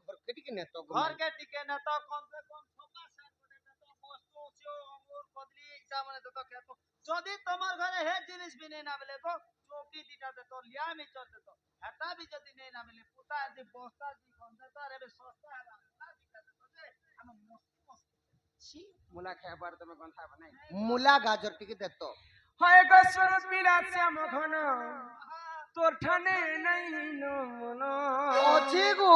घर के टिके ने तो घर के टिके न तो कम से कम छोका सार कोटे न तो मस्तो सेव अंगूर कदली इटा माने तो खेतो যদি তোমার ঘরে হে জিনিস বি নেই না বলে তো চৌকি দিটা দে তো লিয়া মি চল দে তো হেটা বি যদি নেই না বলে পুতা দি বস্তা দি গন্ধে তো রে সস্তা হলা না দিটা দে তো যে আমি মস্তি মস্তি ছি মুলা খায় পার তুমি কোন খাবে নাই মুলা গাজর টিকে দে তো হয় গো সুরপিলা শ্যাম ঘন তোর ঠানে নাই নো মন ଅଛି গো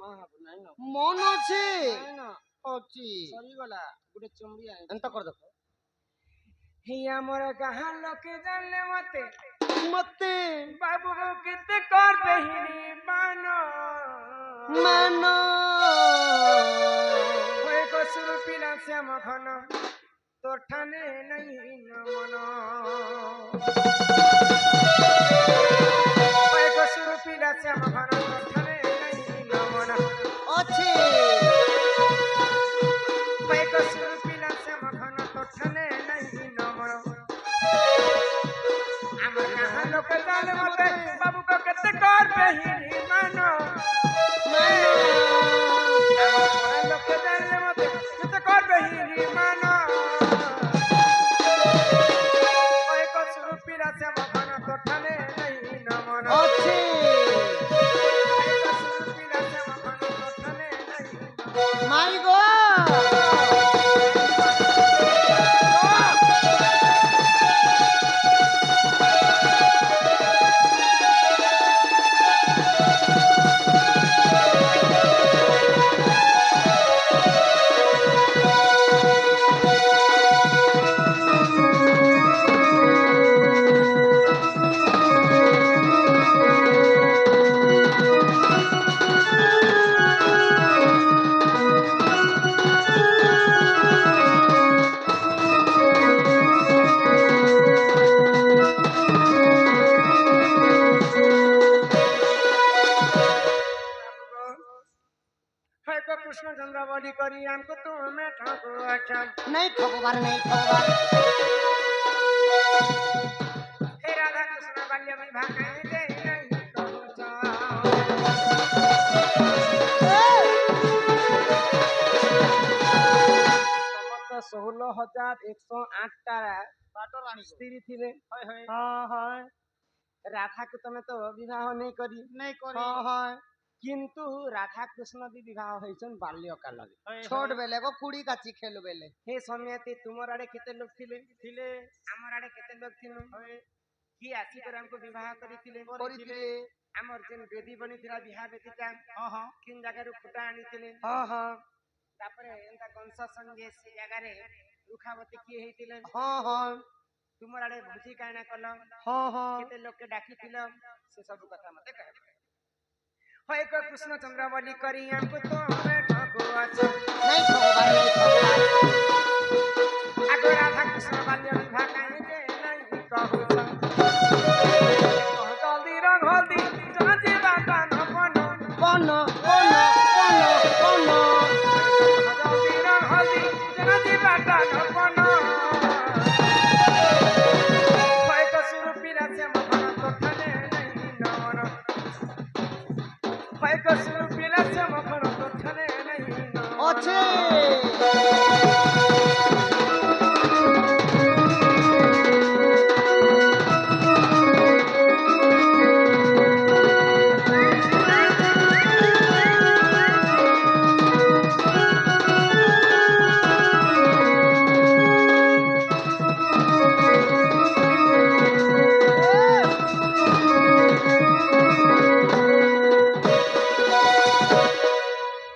মহাব নাই না মন ଅଛି নাই না ଅଛି সরিগলা গুটে চমড়ি আই এন্ত কর দেখো হি আমার গাঁ লোকে জানলে মতে মতে বাবু কেতে করবে হিনি বান মান হয় গো সুরপিলা শ্যাম ঘন তোর ঠানে নাই নো মন হয় গো সুরপিলা শ্যাম ঘন তোর ঠানে নাই নো মন ଅଛି হয় গো সুরপিলা শ্যাম ঘন তোর ঠানে নাই নো মন আমার গাঁ লোকে জানলে মতে বাবু কেতে করবে হিনি মান লোকে জানলে মতে কেতে করবে হিনি মান ওই কসুর পিরা শ্যাম ঘন তোর ঠানে নাই নো মন ଅଛି ওই কসুর পিরা শ্যাম ঘন তোর ঠানে নাই নো মন মাই গো হয় গো কৃষ্ণ চন্দ্র বলি করি আমকো তুমি ঠাকুর আছেন नहीं ठगोबार नहीं ठगोबार হে রাধা কৃষ্ণ বাল্য বিবাহ কাহিতে নাই কহুছ সমস্ত 16,108 বাটো রানী স্ত্রী ଥିଲେ হয় হয় হ্যাঁ হ্যাঁ রাধাকে তুমি তো বিবাহ নেই করি নাই করি হ্যাঁ হ্যাঁ কিন্তু রাধা কৃষ্ণ দি বিবাহ হয়েছেন বাল্যকালে হয় छोट बेले को कुड़ी काची खेलु बेले হে সময়তে তোমার আড়ে কেতে লোক ଥିଲେ ছিলে আমার আড়ে কেতে লোক ছিল হয় কি আসি করে আমাকে বিবাহ করিଥିଲେ করিଥିଲେ আমার যেন বেদি বনিଥିଲା বিবাহ বেদিটা হ্যাঁ হ্যাঁ কিন জায়গাରୁ খুঁটা আনিଥିଲେ हाँ हाँ তারপরে এন্তা কংস সঙ্গে সে জায়গারে রুখাবতী কিଏ ହେଇଥିଲେ हाँ हाँ ତୁମର ଆଡେ ଭୋଜି କାଣା କଲ हाँ हाँ କେତେ ଲୋକେ ଡାକିଥିଲ ସେ ସବୁ କଥା ମତେ କହିବ হয় গো কৃষ্ণ চন্দ্র বলি করি আমকো তুমি ঠাকুর আছেন नहीं ठगोबार नहीं ठगोबार আগো রাধা কৃষ্ণ বাল্য বিবাহ কাহিতে নাই কহুছ জলদি রং হলদি জন জীবা গান বন बन बन बन बन জলদি রং হলদি জন জীবা গান বন হয় গো সুরপিলা শ্যাম ঘন তোর ঠানে নাই নমন হয় গো সুরপিলা শ্যাম ঘন তোর ঠানে নাই নমন अच्छे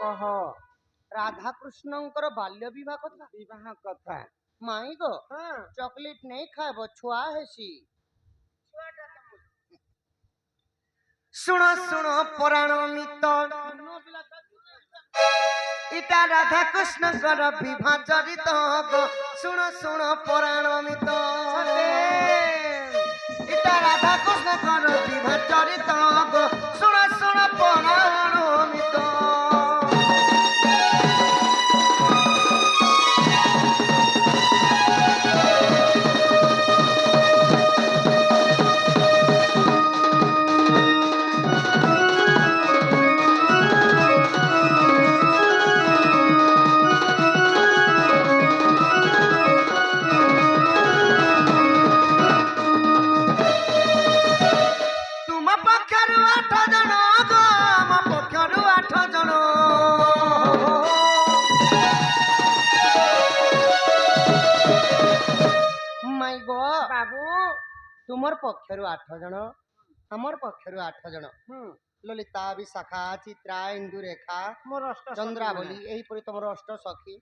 কহ राधा कृष्णंकर बाल्य विवाह कथा বিবাহ কথা माई गो হ্যাঁ चॉकलेट नहीं खाबो छुआ हेसी শুনো শুনো পুরাণ মিত ইটা রাধা কৃষ্ণଙ୍କର বিবাহ চরিত গো শুনো শুনো পুরাণ মিত ইটা রাধা কৃষ্ণଙ୍କର বিবাহ চরিত গো শুনো শুনো পুরাণ মিত तुमर पक्षरु 8 जन हमर पक्षरु 8 जन ललिता विशाखा चित्रा इंदुरेखा मोर अष्ट चंद्रावली एही परि तुमर अष्ट सखी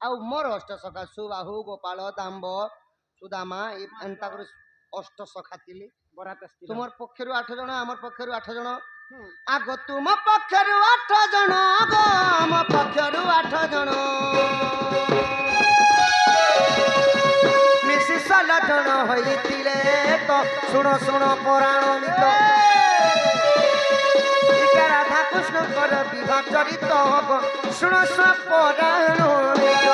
आ मोर अष्ट सखा सुबाहु गोपाल दाम्ब सुदामा एंता कर अष्ट सखा थिली बरात तुमर पक्षरु 8 जन हमर पक्षरु 8 जन आगो तुम पक्षरु 8 जन गो हम पक्षरु 8 जन मिसी 16 जन होइतिले तो सुनो सुनो पुराण मित राधा कृष्ण कर विवाह चरित सुनो सुनो पुराण मित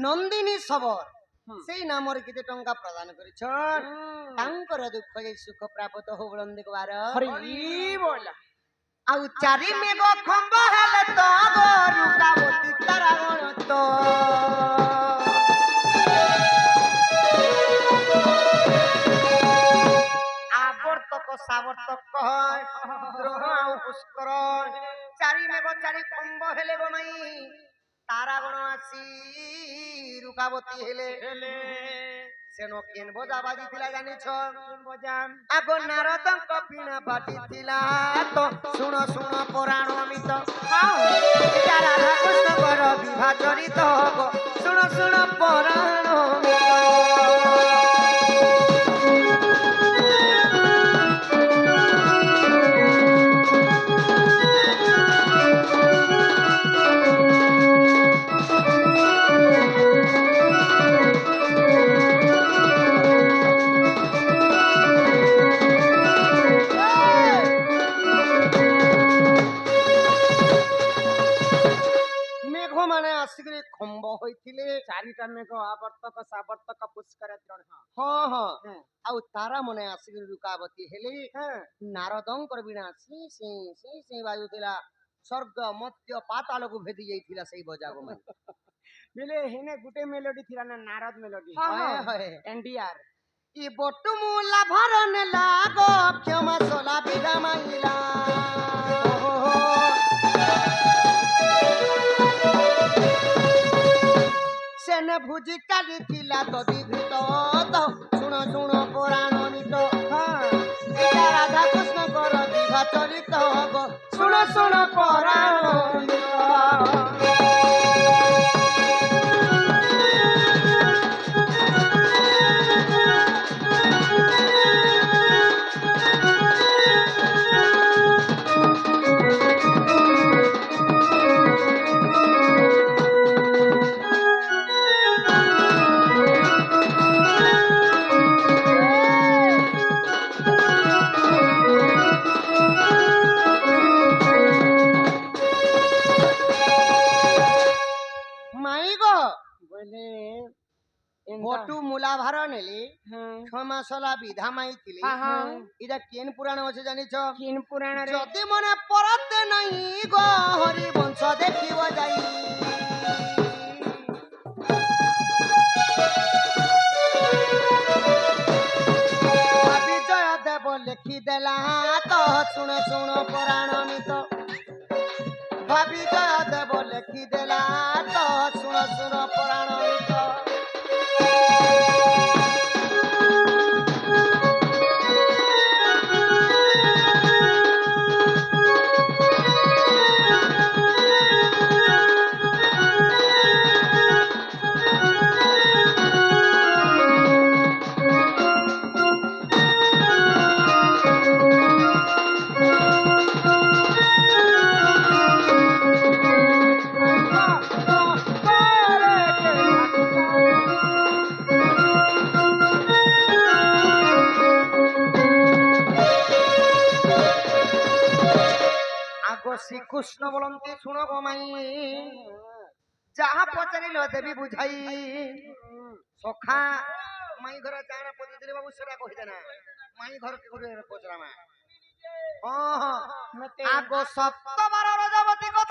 नंदिनी सबर से नामर केते टंका प्रदान करिछन तांकर दुख जे सुख प्राप्त हो बलंदी बार हरि बोल आउ चारि मेघ खंब हेले तो गो रुकावती तारा गण तो आवर्तक सावर्तक द्रोह आउ पुष्कर चारि मेघ चारि खंब हेले गो मई तारा गण आसी रुकावती हेले सेनो केन बजा बाजी थिला जानि छ बजाम आगो नारदंक पीणा बाजी थिला तो सुनो सुनो पुराण अमित राधा कृष्ण कर विवाह चरित गो सुनो सुनो पुराण अमित खंब होइथिले चारिटा मेघ आवर्तक सावर्तक पुष्कर द्रोण हां हां आउ तारा मने आसिक रुकावती हेले नारदंकर बिना सी सी सी सी बाजुतिला स्वर्ग मध्य पाताल को भेदी जाइथिला सही बजागो में बेले हेने गुटे मेलोडी थिला ना नारद मेलोडी हां हां एनडीआर ई बोटु मूला भरन लागो क्षमा सोला बिदा माइला सेने भुजी काली थिला तो दिभित तो सुनो सुनो पुराण मित राधा कृष्ण कर विवाह चरित गो सुनो सुनो पुराण मित बोटू मूला भार नेली क्षमा सोला विधा माइथिली इदा केन पुराण अछि जानि छ केन पुराण रे जदि मने परते नहीं गो हरि वंश देखिबो जाई विजय देव लिखि देला तो सुन सुन पुराण मित विजय देव लिखि देला तो सुन सुन पुराण मित শ্রীকৃষ্ণ বলন্তি শুণ গো মাই যাহা পচারিল দেবী বুঝাই সখা মাই ঘরে যারা পচারি দিলে বাবু সেটা কহিতে না মাই ঘর কে করে পচরামা আগ সপ্তবার রজবতী কথা